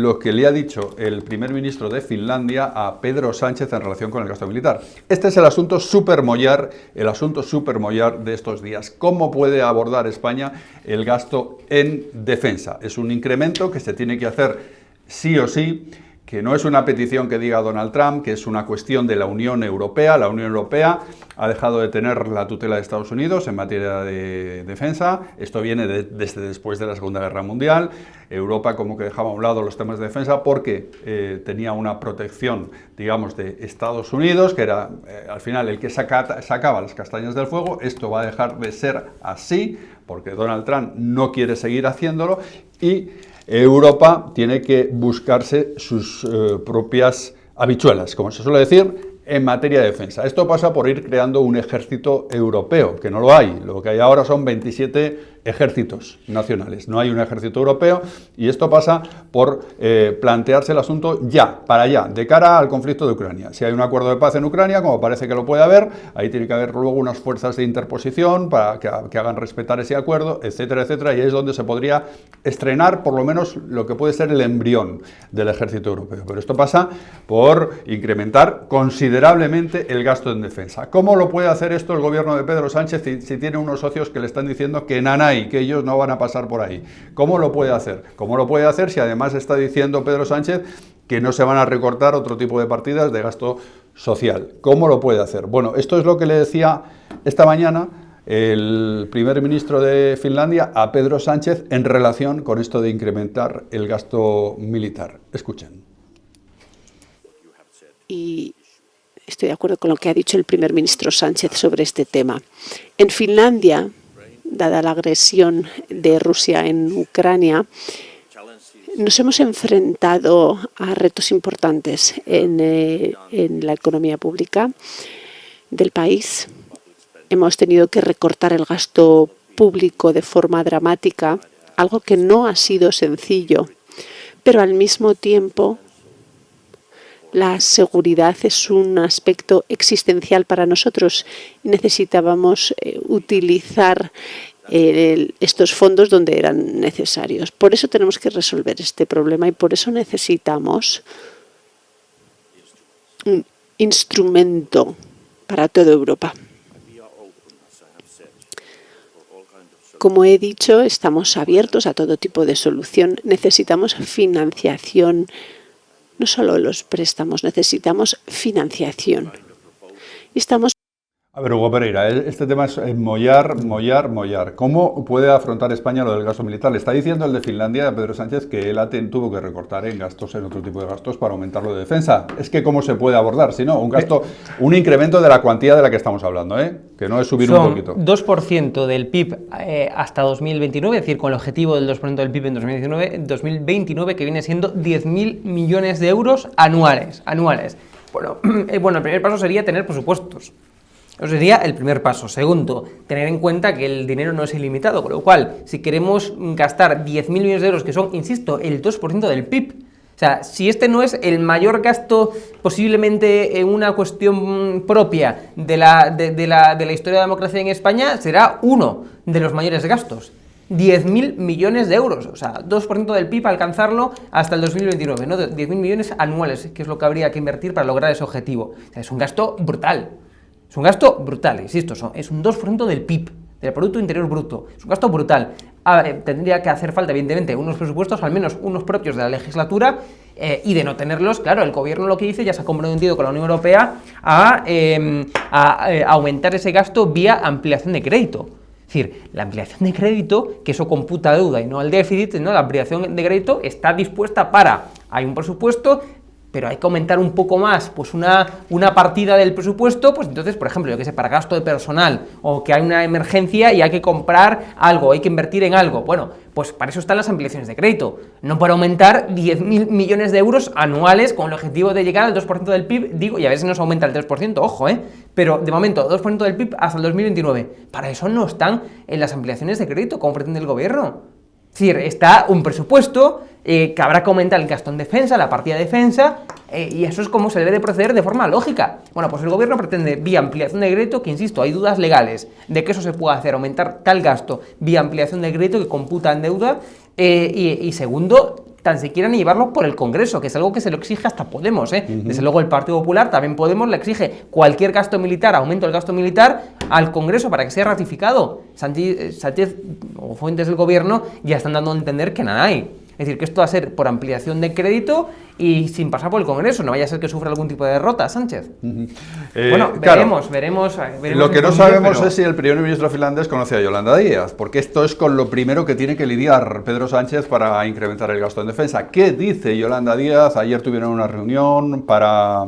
lo que le ha dicho el primer ministro de Finlandia a Pedro Sánchez en relación con el gasto militar. Este es el asunto supermollar de estos días. ¿Cómo puede abordar España el gasto en defensa? Es un incremento que se tiene que hacer sí o sí, que no es una petición que diga Donald Trump, que es una cuestión de la Unión Europea. La Unión Europea ha dejado de tener la tutela de Estados Unidos en materia de defensa. Esto viene desde después de la Segunda Guerra Mundial. Europa como que dejaba a un lado los temas de defensa porque tenía una protección, digamos, de Estados Unidos, que era al final el que sacaba las castañas del fuego. Esto va a dejar de ser así porque Donald Trump no quiere seguir haciéndolo y Europa tiene que buscarse sus propias habichuelas, como se suele decir, en materia de defensa. Esto pasa por ir creando un ejército europeo, que no lo hay. Lo que hay ahora son 27 ejércitos nacionales, no hay un ejército europeo, y esto pasa por plantearse el asunto para allá, de cara al conflicto de Ucrania. Si hay un acuerdo de paz en Ucrania, como parece que lo puede haber, ahí tiene que haber luego unas fuerzas de interposición para que hagan respetar ese acuerdo, etcétera, etcétera, y ahí es donde se podría estrenar por lo menos lo que puede ser el embrión del ejército europeo. Pero esto pasa por incrementar considerablemente el gasto en defensa. ¿Cómo lo puede hacer esto el gobierno de Pedro Sánchez si tiene unos socios que le están diciendo que que ellos no van a pasar por ahí? ¿Cómo lo puede hacer? ¿Cómo lo puede hacer si además está diciendo Pedro Sánchez que no se van a recortar otro tipo de partidas de gasto social? ¿Cómo lo puede hacer? Bueno, esto es lo que le decía esta mañana el primer ministro de Finlandia a Pedro Sánchez en relación con esto de incrementar el gasto militar. Escuchen. Y estoy de acuerdo con lo que ha dicho el primer ministro Sánchez sobre este tema. En Finlandia, dada la agresión de Rusia en Ucrania, nos hemos enfrentado a retos importantes en la economía pública del país. Hemos tenido que recortar el gasto público de forma dramática, algo que no ha sido sencillo, pero al mismo tiempo la seguridad es un aspecto existencial para nosotros y necesitábamos utilizar estos fondos donde eran necesarios. Por eso tenemos que resolver este problema y por eso necesitamos un instrumento para toda Europa. Como he dicho, estamos abiertos a todo tipo de solución. Necesitamos financiación. No solo los préstamos, necesitamos financiación. A ver, Hugo Pereira, este tema es mollar. ¿Cómo puede afrontar España lo del gasto militar? Le está diciendo el de Finlandia, Pedro Sánchez, que él tuvo que recortar en gastos, en otro tipo de gastos, para aumentarlo de defensa. Es que ¿cómo se puede abordar? Si no, un incremento de la cuantía de la que estamos hablando, que no es subir un poquito. 2% del PIB hasta 2029, es decir, con el objetivo del 2% del PIB en 2029, que viene siendo 10.000 millones de euros anuales. Bueno, el primer paso sería tener presupuestos. Eso sería el primer paso. Segundo, tener en cuenta que el dinero no es ilimitado, con lo cual, si queremos gastar 10.000 millones de euros, que son, insisto, el 2% del PIB, o sea, si este no es el mayor gasto posiblemente en una cuestión propia de la historia de la democracia en España, será uno de los mayores gastos. 10.000 millones de euros, o sea, 2% del PIB, alcanzarlo hasta el 2029, ¿no? 10.000 millones anuales, que es lo que habría que invertir para lograr ese objetivo. O sea, es un gasto brutal. Es un gasto brutal, insisto, es un 2% del PIB, del Producto Interior Bruto. Es un gasto brutal. Tendría que hacer falta, evidentemente, unos presupuestos, al menos unos propios de la legislatura, y de no tenerlos, claro, el gobierno lo que dice, ya se ha comprometido con la Unión Europea a aumentar ese gasto vía ampliación de crédito. Es decir, la ampliación de crédito, que eso computa deuda y no el déficit, ¿no? La ampliación de crédito está dispuesta hay un presupuesto, pero hay que aumentar un poco más, pues una partida del presupuesto, pues entonces, por ejemplo, yo que sé, para gasto de personal, o que hay una emergencia y hay que comprar algo, hay que invertir en algo. Bueno, pues para eso están las ampliaciones de crédito, no para aumentar 10.000 millones de euros anuales con el objetivo de llegar al 2% del PIB, digo, y a ver si nos aumenta el 3%, ojo, pero de momento, 2% del PIB hasta el 2029. Para eso no están en las ampliaciones de crédito, como pretende el gobierno. Es decir, está un presupuesto que habrá que aumentar el gasto en defensa, la partida de defensa, y eso es como se debe de proceder de forma lógica. Bueno, pues el gobierno pretende, vía ampliación de crédito, que insisto, hay dudas legales de que eso se pueda hacer, aumentar tal gasto vía ampliación de crédito que computa en deuda, y segundo, tan siquiera ni llevarlo por el Congreso, que es algo que se lo exige hasta Podemos, ¿eh? Desde luego el Partido Popular, también Podemos, le exige cualquier gasto militar, aumento del gasto militar al Congreso para que sea ratificado. Sánchez o fuentes del gobierno ya están dando a entender que nada hay. Es decir, que esto va a ser por ampliación de crédito y sin pasar por el Congreso. No vaya a ser que sufra algún tipo de derrota, Sánchez. Bueno, veremos. Lo que no sabemos es si el primer ministro finlandés conoce a Yolanda Díaz, porque esto es con lo primero que tiene que lidiar Pedro Sánchez para incrementar el gasto en defensa. ¿Qué dice Yolanda Díaz? Ayer tuvieron una reunión para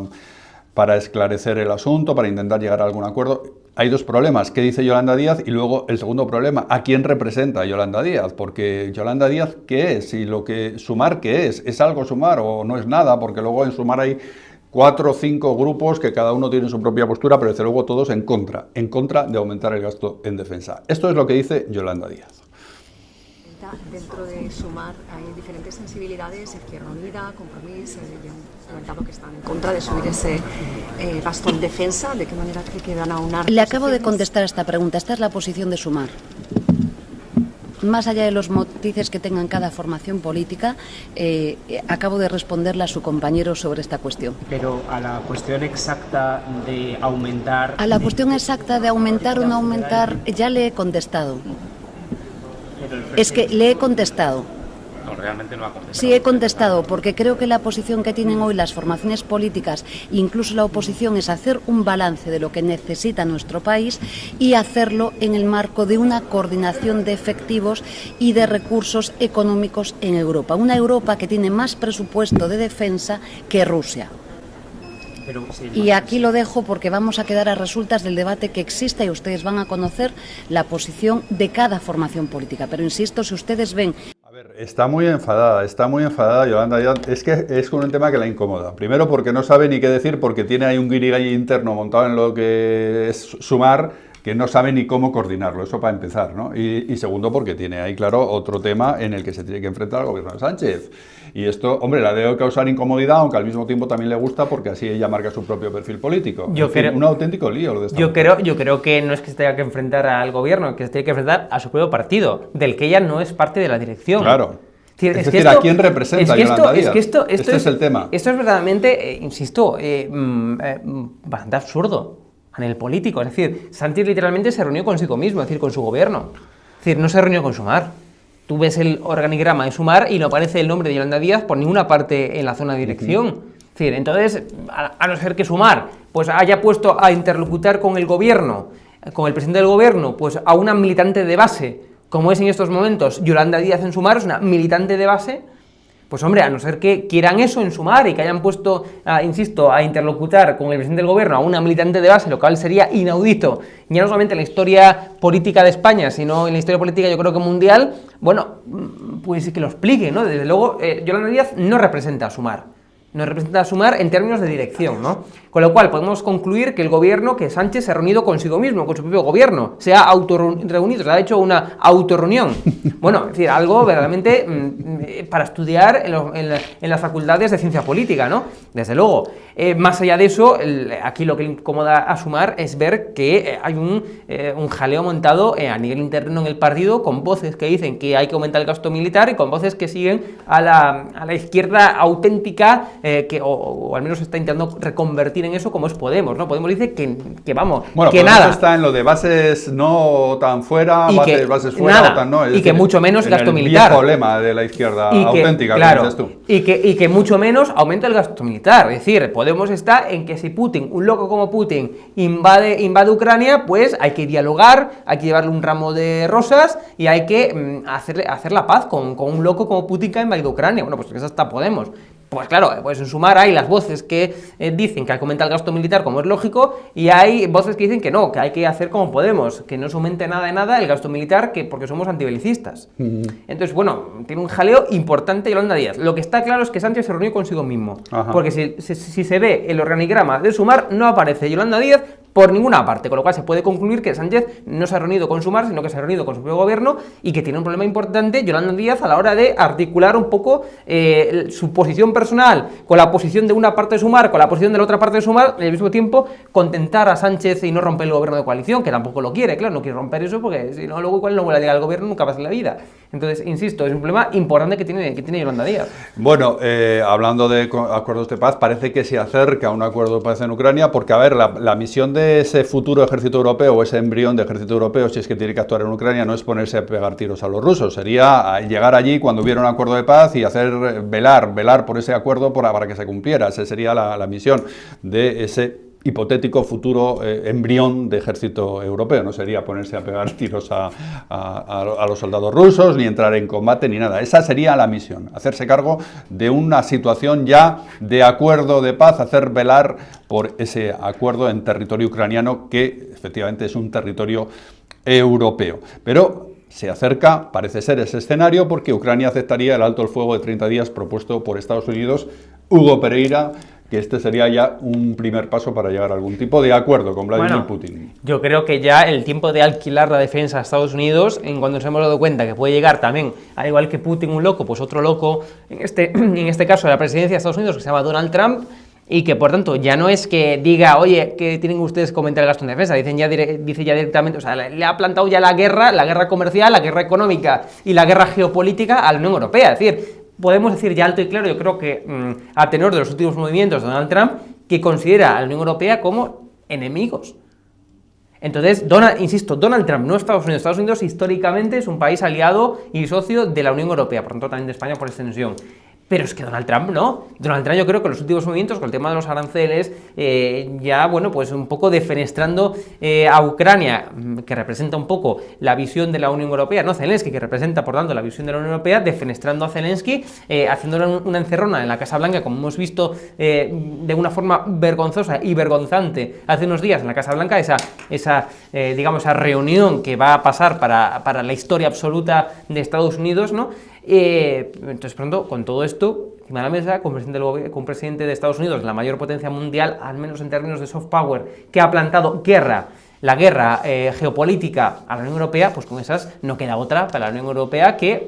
esclarecer el asunto, para intentar llegar a algún acuerdo. Hay dos problemas, ¿qué dice Yolanda Díaz? Y luego el segundo problema, ¿a quién representa Yolanda Díaz? Porque Yolanda Díaz, ¿qué es? Y lo que Sumar, ¿qué es? ¿Es algo Sumar o no es nada? Porque luego en Sumar hay 4 o 5 grupos que cada uno tiene su propia postura, pero desde luego todos en contra de aumentar el gasto en defensa. Esto es lo que dice Yolanda Díaz. Dentro de Sumar hay diferentes sensibilidades, Izquierda Unida, Compromís, han comentado que están en contra de subir ese gasto en defensa. ¿De qué manera cree que van a aunar? Le acabo de contestar a esta pregunta. Esta es la posición de Sumar. Más allá de los matices que tengan cada formación política, acabo de responderle a su compañero sobre esta cuestión. Pero a la cuestión exacta de aumentar... A la cuestión exacta de aumentar o no aumentar, ya le he contestado. Es que le he contestado. No, realmente no ha contestado. Sí, he contestado, porque creo que la posición que tienen hoy las formaciones políticas, incluso la oposición, es hacer un balance de lo que necesita nuestro país y hacerlo en el marco de una coordinación de efectivos y de recursos económicos en Europa. Una Europa que tiene más presupuesto de defensa que Rusia. Y aquí lo dejo porque vamos a quedar a resultas del debate que exista y ustedes van a conocer la posición de cada formación política. Pero insisto, si ustedes ven... A ver, está muy enfadada Yolanda Díaz. Es que es un tema que la incomoda. Primero porque no sabe ni qué decir, porque tiene ahí un guirigay interno montado en lo que es Sumar, que no sabe ni cómo coordinarlo, eso para empezar, ¿no? Y segundo, porque tiene ahí, claro, otro tema en el que se tiene que enfrentar al gobierno de Sánchez. Y esto, hombre, la debe causar incomodidad, aunque al mismo tiempo también le gusta, porque así ella marca su propio perfil político. Un auténtico lío lo de esta mujer. Yo creo que no es que se tenga que enfrentar al gobierno, que se tiene que enfrentar a su propio partido, del que ella no es parte de la dirección. Claro. Es decir, ¿a quién representa Yolanda Díaz? Este es el tema. Esto es verdaderamente, insisto, bastante absurdo a nivel político. Es decir, Sánchez literalmente se reunió consigo mismo, es decir, con su gobierno. Es decir, no se reunió con Sumar. Tú ves el organigrama de Sumar y no aparece el nombre de Yolanda Díaz por ninguna parte en la zona de dirección. Es decir, entonces, a no ser que Sumar pues haya puesto a interlocutar con el gobierno, con el presidente del gobierno, pues a una militante de base, como es en estos momentos Yolanda Díaz en Sumar, es una militante de base. Pues hombre, a no ser que quieran eso en Sumar y que hayan puesto, insisto, a interlocutar con el presidente del gobierno a una militante de base, lo cual sería inaudito, ya no solamente en la historia política de España, sino en la historia política yo creo que mundial, bueno, pues que lo explique, ¿no? Desde luego, Yolanda Díaz no representa a Sumar. Nos representa a Sumar en términos de dirección, ¿no? Con lo cual podemos concluir que el gobierno, que Sánchez se ha reunido consigo mismo, con su propio gobierno, se ha autorreunido, se ha hecho una autorreunión. Bueno, es decir, algo verdaderamente para estudiar en las facultades de ciencia política, ¿no? Desde luego. Más allá de eso, aquí lo que incomoda a Sumar es ver que hay un jaleo montado a nivel interno en el partido, con voces que dicen que hay que aumentar el gasto militar y con voces que siguen a la izquierda auténtica, o al menos está intentando reconvertir en eso, como es Podemos, ¿no? Podemos dice que vamos, bueno, que Podemos nada. Está en lo de bases no tan fuera, bases fuera nada, o tan no. Y que mucho menos gasto militar. El viejo lema de la izquierda auténtica, claro, que dices tú. Y que mucho menos aumenta el gasto militar. Es decir, Podemos está en que si Putin, un loco como Putin, invade Ucrania, pues hay que dialogar, hay que llevarle un ramo de rosas y hay que hacer la paz con un loco como Putin que ha invadido Ucrania. Bueno, pues eso está Podemos. Pues claro, pues en Sumar hay las voces que dicen que hay que aumentar el gasto militar, como es lógico, y hay voces que dicen que no, que hay que hacer como Podemos, que no se aumente nada de nada el gasto militar, porque somos antibelicistas. Entonces, bueno, tiene un jaleo importante Yolanda Díaz. Lo que está claro es que Sánchez se reunió consigo mismo. Ajá. Porque si se ve el organigrama de Sumar, no aparece Yolanda Díaz por ninguna parte, con lo cual se puede concluir que Sánchez no se ha reunido con Sumar, sino que se ha reunido con su propio gobierno y que tiene un problema importante Yolanda Díaz a la hora de articular un poco su posición personal con la posición de una parte de Sumar, con la posición de la otra parte de Sumar, y al mismo tiempo contentar a Sánchez y no romper el gobierno de coalición, que tampoco lo quiere, claro, no quiere romper eso porque si no, luego igual no vuelve a llegar al gobierno nunca más en la vida. Entonces, insisto, es un problema importante que tiene Yolanda Díaz. Bueno, hablando de acuerdos de paz, parece que se acerca a un acuerdo de paz en Ucrania, porque, a ver, la misión de ese futuro ejército europeo, o ese embrión de ejército europeo, si es que tiene que actuar en Ucrania, no es ponerse a pegar tiros a los rusos, sería llegar allí cuando hubiera un acuerdo de paz y hacer velar por ese acuerdo para que se cumpliera. Esa sería la misión de ese hipotético futuro embrión de ejército europeo. No sería ponerse a pegar tiros a los soldados rusos, ni entrar en combate, ni nada. Esa sería la misión, hacerse cargo de una situación ya de acuerdo de paz, hacer velar por ese acuerdo en territorio ucraniano, que efectivamente es un territorio europeo. Pero se acerca, parece ser, ese escenario, porque Ucrania aceptaría el alto el fuego de 30 días propuesto por Estados Unidos. Hugo Pereira, que este sería ya un primer paso para llegar a algún tipo de acuerdo con Vladimir Putin. Yo creo que ya el tiempo de alquilar la defensa a Estados Unidos, en cuando nos hemos dado cuenta que puede llegar también, al igual que Putin, un loco, pues otro loco, en este caso de la presidencia de Estados Unidos, que se llama Donald Trump, y que por tanto ya no es que diga, oye, que tienen ustedes que aumentar el gasto en defensa, dice ya directamente, o sea, le ha plantado ya la guerra comercial, la guerra económica y la guerra geopolítica a la Unión Europea. Es decir, podemos decir ya alto y claro, yo creo que a tenor de los últimos movimientos de Donald Trump, que considera a la Unión Europea como enemigos. Entonces, Donald Trump, no Estados Unidos. Estados Unidos históricamente es un país aliado y socio de la Unión Europea, por tanto también de España por extensión. Pero es que Donald Trump no. Donald Trump, yo creo que los últimos movimientos con el tema de los aranceles, ya, bueno, pues un poco defenestrando a Ucrania, que representa un poco la visión de la Unión Europea, no Zelensky, que representa, por tanto, la visión de la Unión Europea, defenestrando a Zelensky, haciéndole una encerrona en la Casa Blanca, como hemos visto de una forma vergonzosa y vergonzante hace unos días en la Casa Blanca, esa reunión que va a pasar para la historia absoluta de Estados Unidos, ¿no? Entonces, pronto, con todo esto encima de la mesa, con un presidente de Estados Unidos, la mayor potencia mundial, al menos en términos de soft power, que ha plantado la guerra geopolítica a la Unión Europea, pues con esas no queda otra para la Unión Europea que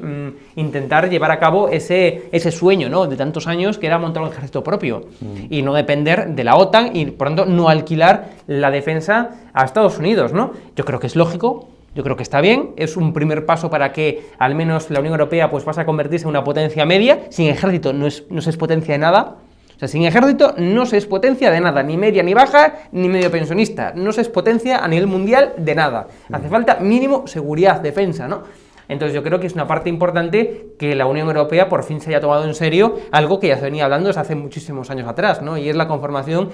intentar llevar a cabo ese sueño, ¿no?, de tantos años, que era montar un ejército propio y no depender de la OTAN y, por tanto, no alquilar la defensa a Estados Unidos, ¿no? Yo creo que es lógico. Yo creo que está bien, es un primer paso para que al menos la Unión Europea pues pase a convertirse en una potencia media. Sin ejército no se es potencia de nada. O sea, sin ejército no se es potencia de nada, ni media ni baja, ni medio pensionista. No se es potencia a nivel mundial de nada. Hace falta mínimo seguridad, defensa, ¿no? Entonces yo creo que es una parte importante que la Unión Europea por fin se haya tomado en serio algo que ya se venía hablando desde hace muchísimos años atrás, ¿no? Y es la conformación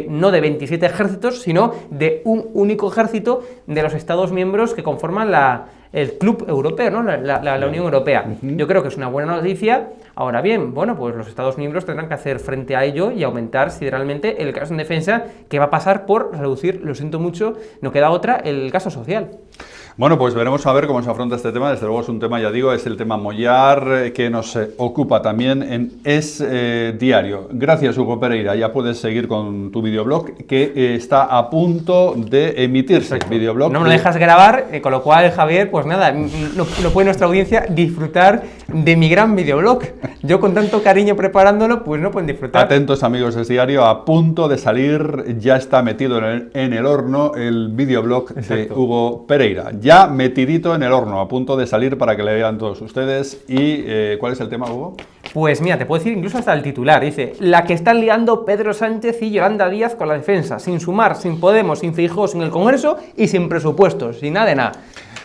no de 27 ejércitos, sino de un único ejército de los Estados miembros que conforman el club europeo, ¿no? La Unión Europea. Yo creo que es una buena noticia. Ahora bien, bueno, pues los Estados miembros tendrán que hacer frente a ello y aumentar sideralmente el gasto en defensa, que va a pasar por reducir, lo siento mucho, no queda otra, el gasto social. Bueno, pues veremos a ver cómo se afronta este tema. Desde luego es un tema, ya digo, es el tema Mollar, que nos ocupa también en Es Diario. Gracias, Hugo Pereira. Ya puedes seguir con tu videoblog, que está a punto de emitirse. Videoblog. No me lo dejas grabar, con lo cual, Javier, pues nada, no puede nuestra audiencia disfrutar de mi gran videoblog. Yo con tanto cariño preparándolo, pues no pueden disfrutar. Atentos, amigos de Es Diario, a punto de salir, ya está metido en el horno el videoblog de Hugo Pereira. Ya metidito en el horno, a punto de salir para que le vean todos ustedes. ¿Y cuál es el tema, Hugo? Pues mira, te puedo decir incluso hasta el titular. Dice, la que están liando Pedro Sánchez y Yolanda Díaz con la defensa, sin Sumar, sin Podemos, sin Feijóo, sin el Congreso y sin presupuestos, sin nada de nada.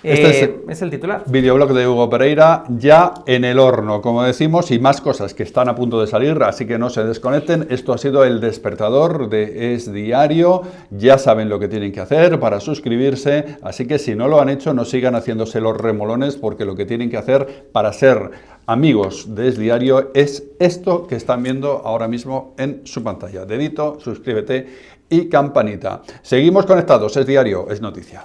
Es el titular. Videoblog de Hugo Pereira, ya en el horno, como decimos, y más cosas que están a punto de salir, así que no se desconecten. Esto ha sido el despertador de Es Diario. Ya saben lo que tienen que hacer para suscribirse, así que si no lo han hecho, no sigan haciéndose los remolones, porque lo que tienen que hacer para ser amigos de Es Diario es esto que están viendo ahora mismo en su pantalla. Dedito, suscríbete y campanita. Seguimos conectados. Es Diario, es noticia.